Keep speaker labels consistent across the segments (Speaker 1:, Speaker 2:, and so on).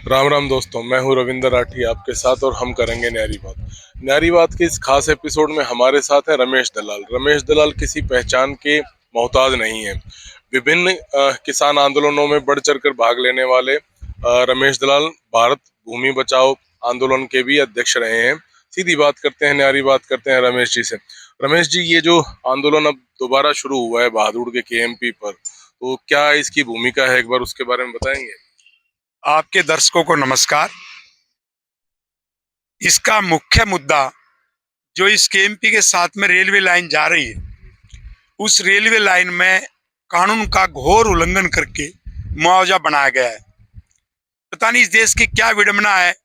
Speaker 1: राम राम दोस्तों, मैं हूं रविंद्र राठी आपके साथ और हम करेंगे न्यारी बात। न्यारी बात के इस खास एपिसोड में हमारे साथ है रमेश दलाल। रमेश दलाल किसी पहचान के मोहताज नहीं है। विभिन्न किसान आंदोलनों में बढ़ चढ़कर भाग लेने वाले रमेश दलाल भारत भूमि बचाओ आंदोलन के भी अध्यक्ष रहे हैं। सीधी बात करते हैं, न्यारी बात करते हैं रमेश जी से। रमेश जी, ये जो आंदोलन अब दोबारा शुरू हुआ है बहादुर के केएमपी पर, तो क्या इसकी भूमिका है, एक बार उसके बारे में बताएंगे?
Speaker 2: आपके दर्शकों को नमस्कार। इसका मुख्य मुद्दा जो इस केएमपी के साथ में रेलवे लाइन जा रही है, उस रेलवे लाइन में कानून का घोर उल्लंघन करके मुआवजा बनाया गया है। पता नहीं इस देश की क्या विडंबना है।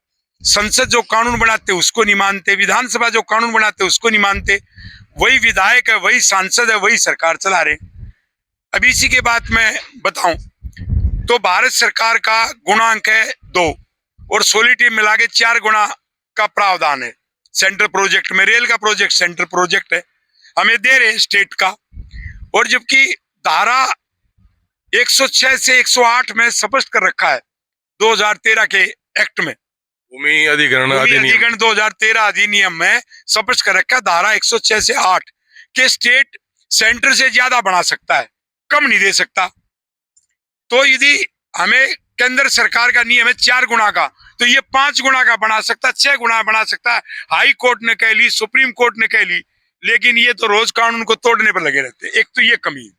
Speaker 2: संसद जो कानून बनाते उसको नहीं मानते, विधानसभा जो कानून बनाते उसको नहीं मानते। वही विधायक है, वही सांसद है, वही सरकार चला रहे। अब इसी के बात में बताऊं तो भारत सरकार का गुणांक है 2 और सोलिटी मिला के 4 गुना का प्रावधान है। सेंट्रल प्रोजेक्ट में रेल का प्रोजेक्ट सेंट्रल प्रोजेक्ट है, हमें दे रहे स्टेट का। और जबकि धारा 106 से 108 में स्पष्ट कर रखा है 2013 के एक्ट में,
Speaker 1: भूमि अधिग्रहण अधिनियम
Speaker 2: 2013 अधिनियम में स्पष्ट कर रखा है धारा 106 से 8 के स्टेट सेंटर से ज्यादा बना सकता है, कम नहीं दे सकता। तो यदि हमें केंद्र सरकार का नियम है 4 गुना का, तो ये 5 गुना का बना सकता है, 6 गुना बना सकता है। हाई कोर्ट ने कह ली, सुप्रीम कोर्ट ने कह ली, लेकिन ये तो रोज कानून को तोड़ने पर लगे रहते। एक तो ये कमी है।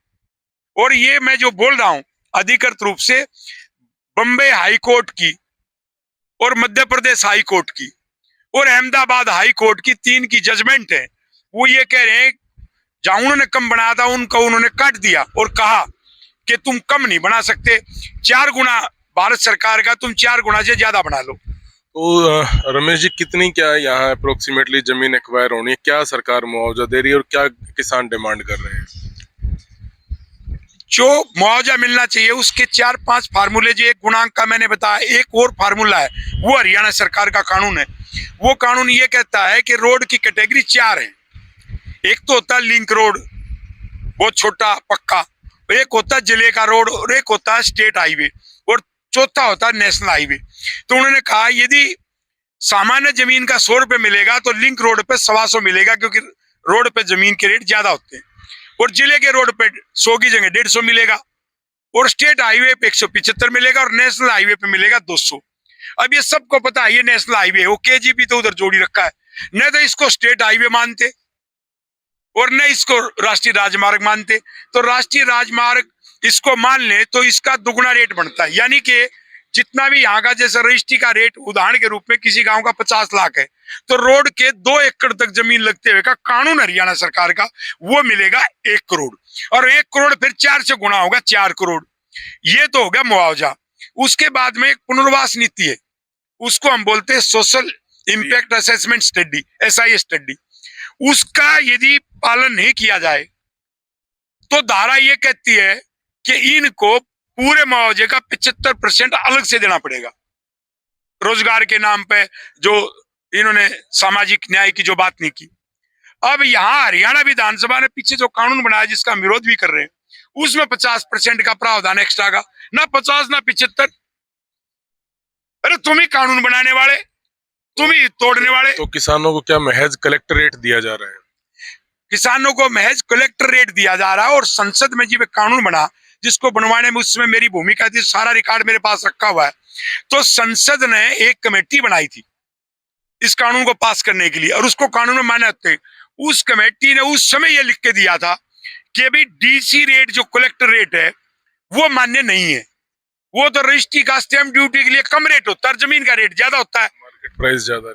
Speaker 2: और ये मैं जो बोल रहा हूं अधिकृत रूप से बम्बई हाई कोर्ट की और मध्य प्रदेश हाई कोर्ट की और अहमदाबाद हाई कोर्ट की 3 की जजमेंट है। वो ये कह रहे हैं जहां उन्होंने कम बनाया था उनको उन्होंने काट दिया और कहा कि तुम कम नहीं बना सकते, 4 गुना भारत सरकार का, तुम 4 गुना से ज्यादा बना लो।
Speaker 1: तो रमेश जी, कितनी क्या यहाँ अप्रोक्सीमेटली जमीन एक्वायर होनी है? क्या सरकार मुआवजा दे रही है और क्या किसान डिमांड कर रहे हैं?
Speaker 2: जो मुआवजा मिलना चाहिए उसके 4-5 फार्मूले, जो एक गुणांक का मैंने बताया, एक और फार्मूला है वो हरियाणा सरकार का कानून है। वो कानून ये कहता है कि रोड की कैटेगरी 4 है। एक तो होता है लिंक रोड, बहुत छोटा पक्का, एक होता है जिले का रोड और एक होता है स्टेट हाईवे और चौथा होता है नेशनल हाईवे। तो उन्होंने कहा यदि सामान्य जमीन का 100 रुपये मिलेगा तो लिंक रोड पे 125 मिलेगा, क्योंकि रोड पे जमीन के रेट ज्यादा होते हैं। और जिले के रोड पे 100 की जगह 150 मिलेगा और स्टेट हाईवे पे 175 मिलेगा और नेशनल हाईवे पे मिलेगा 200। अब ये सबको पता है ये नेशनल हाईवे है, वो केजीपी तो उधर जोड़ी रखा है। न तो इसको स्टेट हाईवे मानते और न इसको राष्ट्रीय राजमार्ग मानते। तो राष्ट्रीय राजमार्ग इसको मान ले तो इसका दुगुना रेट बनता है। यानी कि जितना भी यहाँ का जैसे रजिस्ट्री का रेट उदाहरण के रूप में किसी गांव का 50 लाख है, तो रोड के 2 एकड़ तक जमीन लगते हुए का कानून हरियाणा सरकार का वो मिलेगा 1 करोड़। और 1 करोड़ फिर 4 से गुना होगा 4 करोड़। ये तो हो गया मुआवजा। उसके बाद में एक पुनर्वास नीति है, उसको हम बोलते हैं social impact assessment study, SI study. उसका यदि पालन नहीं किया जाए तो धारा ये कहती है कि इनको पूरे मुआवजे का 75% अलग से देना पड़ेगा। रोजगार के नाम पे जो इन्होंने सामाजिक न्याय की जो बात नहीं की। अब यहाँ हरियाणा विधानसभा ने पीछे जो कानून बनाया जिसका हम विरोध भी कर रहे हैं, उसमें 50% का प्रावधान एक्स्ट्रा का, ना 50 ना 75। अरे तुम ही कानून बनाने वाले, तुम ही तोड़ने वाले।
Speaker 1: तो किसानों को क्या महज कलेक्टर रेट दिया जा रहा है?
Speaker 2: किसानों को महज कलेक्टर रेट दिया जा रहा है। और संसद में जब कानून बना, जिसको बनवाने में उसमें मेरी भूमिका थी, सारा रिकॉर्ड मेरे पास रखा हुआ है। तो संसद ने एक कमेटी बनाई थी इस कानून को पास करने के लिए और उसको कानून में मान्य थे। उस कमेटी ने उस समय यह लिख के दिया था कि अभी DC रेट जो कलेक्टर रेट है वो मान्य नहीं है। वो तो रजिस्ट्री का स्टैंप ड्यूटी के लिए कम रेट होता है, जमीन का रेट ज्यादा होता है,
Speaker 1: मार्केट प्राइस ज्यादा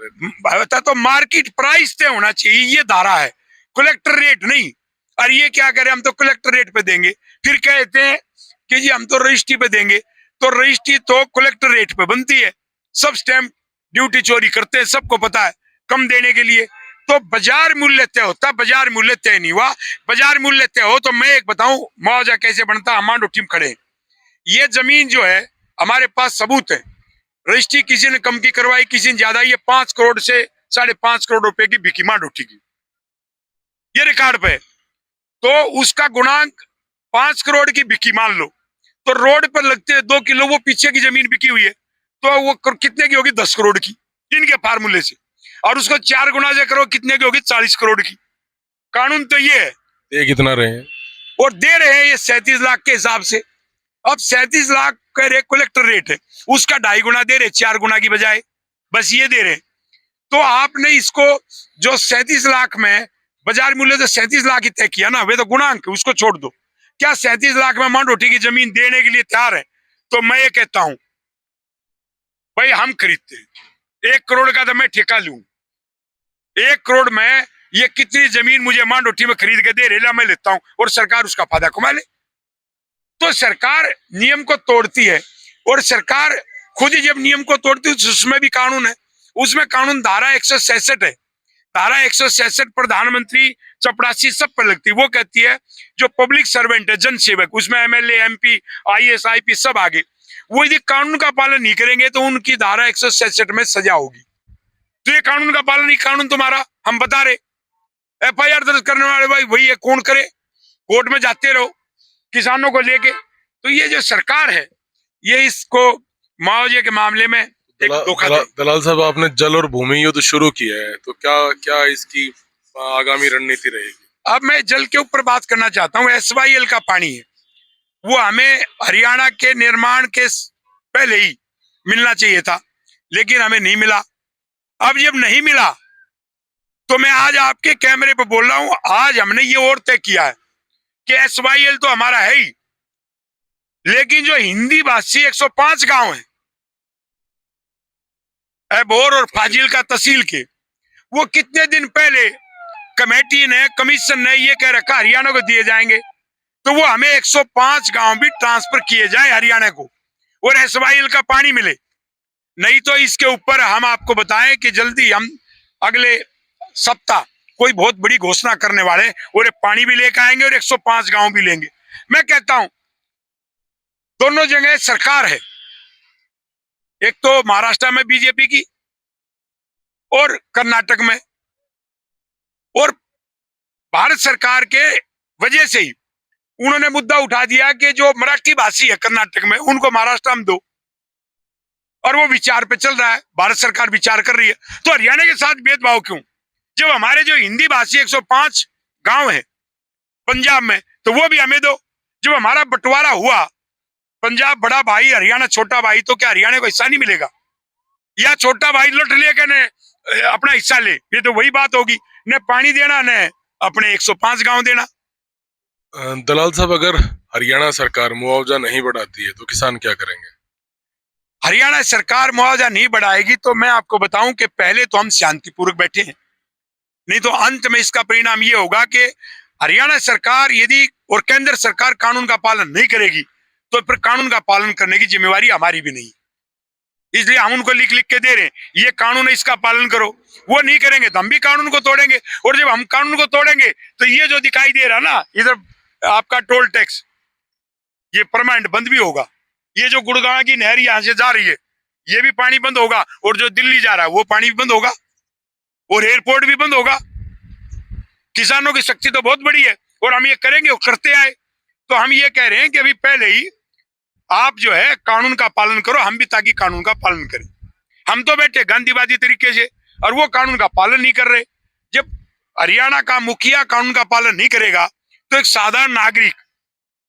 Speaker 2: रहता। तो मार्केट प्राइस तय होना चाहिए, ये धारा है, कलेक्टर रेट नहीं। और ये क्या करें, हम तो कलेक्टर रेट पे देंगे, फिर कहते हैं कि जी हम तो रजिस्ट्री पे देंगे। तो रजिस्ट्री तो कलेक्टर रेट पे बनती है, सब स्टैंप ड्यूटी चोरी करते हैं, सबको पता है, कम देने के लिए। तो बाजार मूल्य तय होता, बाजार मूल्य तय नहीं हुआ। बाजार मूल्य तय हो तो मैं एक बताऊं मुआवजा कैसे बनता। हमारे टीम खड़े, ये जमीन जो है हमारे पास सबूत है, रजिस्ट्री किसी ने कम की करवाई, किसी ने ज्यादा। ये 5 करोड़ से 5.5 करोड़ रुपए की बिकी मांड उठेगी, ये रिकॉर्ड पे। तो उसका गुणांक 5 करोड़ की बिकी मान लो, तो रोड पर लगते हैं 2 किलो, वो पीछे की जमीन बिकी हुई है, तो वो कितने की होगी? 10 करोड़ की, इनके फार्मूले से। और उसको 4 गुना से करो, कितने की होगी? 40 करोड़ की। कानून तो ये है।
Speaker 1: ये कितना रहे हैं?
Speaker 2: और दे रहे हैं ये 37 लाख के हिसाब से। अब 37 लाख का कलेक्टर रेट है, उसका 2.5 गुना दे रहे, 4 गुना की बजाय, बस ये दे रहे। तो आपने इसको जो 37 लाख में बाजार मूल्य तो 37 लाख ही तय किया ना, वे तो गुणांक, उसको छोड़ दो। क्या 37 लाख में मांडोठी की जमीन देने के लिए तैयार है? तो मैं ये कहता हूं भाई हम खरीदते हैं, 1 करोड़ का तो मैं ठेका लूं, 1 करोड़ में ये कितनी जमीन मुझे मांडोठी में खरीद के दे रहे, मैं लेता हूं और सरकार उसका फायदा कमा ले। तो सरकार नियम को तोड़ती है, और सरकार खुद ही जब नियम को तोड़ती है उसमें भी कानून है। उसमें कानून धारा 166 है। धारा 166 प्रधानमंत्री, चपरासी सब पर लगती है। वो कहती है जो पब्लिक सर्वेंट है, जन सेवक, उसमें एमएलए, एमपी, आईएएस, आईपी सब आगे, वो यदि कानून का पालन नहीं करेंगे तो उनकी धारा 166 में सजा होगी। तो ये कानून का पालन नहीं, कानून तुम्हारा, हम बता रहे। एफआईआर दर्ज करने वाले भाई वही है, कौन करे? कोर्ट में जाते रहो किसानों को लेके। तो ये जो सरकार है, ये इसको मुआवजे के मामले में एक धोखा दे।
Speaker 1: दलाल साहब, आपने जल और भूमि युद्ध शुरू किया है, तो क्या क्या इसकी आगामी रणनीति रहेगी?
Speaker 2: अब मैं जल के ऊपर बात करना चाहता हूँ। SYL का पानी है, वो हमें हरियाणा के निर्माण के पहले ही मिलना चाहिए था, लेकिन हमें नहीं मिला। अब जब नहीं मिला तो मैं आज आपके कैमरे पे बोल रहा हूं, आज हमने ये और तय किया है कि SYL तो हमारा है ही, लेकिन जो हिंदी भाषी 105 गांव है एबोर और फाजिल्का तहसील के, वो कितने दिन पहले कमेटी ने, कमीशन ने ये कह रखा हरियाणा को दिए जाएंगे, तो वो हमें 105 गांव भी ट्रांसफर किए जाए हरियाणा को, और SYL का पानी मिले। नहीं तो इसके ऊपर हम आपको बताएं कि जल्दी हम अगले सप्ताह कोई बहुत बड़ी घोषणा करने वाले, और पानी भी लेकर आएंगे और 105 गांव भी लेंगे। मैं कहता हूं दोनों जगह सरकार है, एक तो महाराष्ट्र में बीजेपी की और कर्नाटक में, और भारत सरकार के वजह से ही उन्होंने मुद्दा उठा दिया कि जो मराठी भाषी है कर्नाटक में, उनको महाराष्ट्र में दो, और वो विचार पे चल रहा है, भारत सरकार विचार कर रही है। तो हरियाणा के साथ भेदभाव क्यों? जब हमारे जो हिंदी भाषी 105 गांव है पंजाब में, तो वो भी हमें दो। जब हमारा बंटवारा हुआ, पंजाब बड़ा भाई, हरियाणा छोटा भाई, तो क्या हरियाणा को हिस्सा नहीं मिलेगा? या छोटा भाई लुट लेकर ने अपना हिस्सा ले? ये तो वही बात होगी, न पानी देना न अपने 105 गांव देना।
Speaker 1: दलाल साहब, अगर हरियाणा सरकार मुआवजा नहीं बढ़ाती है तो किसान क्या करेंगे?
Speaker 2: हरियाणा सरकार मुआवजा नहीं बढ़ाएगी तो मैं आपको बताऊं कि पहले तो हम शांतिपूर्वक बैठे हैं, नहीं तो अंत में इसका परिणाम ये होगा कि हरियाणा सरकार यदि और केंद्र सरकार कानून का पालन नहीं करेगी तो फिर कानून का पालन करने की जिम्मेवारी हमारी भी नहीं। इसलिए हम उनको लिख लिख के दे रहे हैं, ये कानून है, इसका पालन करो। वो नहीं करेंगे तो हम भी कानून को तोड़ेंगे, और जब हम कानून को तोड़ेंगे तो ये जो दिखाई दे रहा ना इधर आपका टोल टैक्स, ये परमानेंट बंद भी होगा। ये जो गुड़गांव की नहर यहां से जा रही है, ये भी पानी बंद होगा, और जो दिल्ली जा रहा है वो पानी भी बंद होगा, और एयरपोर्ट भी बंद होगा। किसानों की शक्ति तो बहुत बड़ी है, और हम ये करेंगे और करते आए। तो हम ये कह रहे हैं कि अभी पहले ही आप जो है कानून का पालन करो, हम भी ताकि कानून का पालन करें। हम तो बैठे गांधीवादी तरीके से, और वो कानून का पालन नहीं कर रहे। जब हरियाणा का मुखिया कानून का पालन नहीं करेगा तो एक साधारण नागरिक,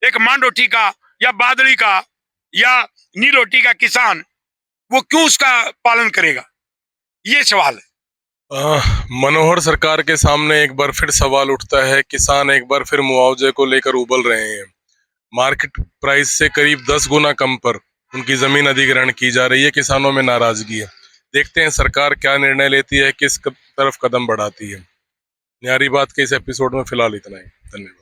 Speaker 2: एक मांडोठी का या बादली का या नीलोटी का किसान, वो क्यों उसका पालन करेगा? ये सवाल है।
Speaker 1: मनोहर सरकार के सामने एक बार फिर सवाल उठता है, किसान एक बार फिर मुआवजे को लेकर उबल रहे हैं। मार्केट प्राइस से करीब 10 गुना कम पर उनकी जमीन अधिग्रहण की जा रही है, किसानों में नाराजगी है। देखते हैं सरकार क्या निर्णय लेती है, किस तरफ कदम बढ़ाती है। न्यारी बात के इस एपिसोड में फिलहाल इतना ही। धन्यवाद।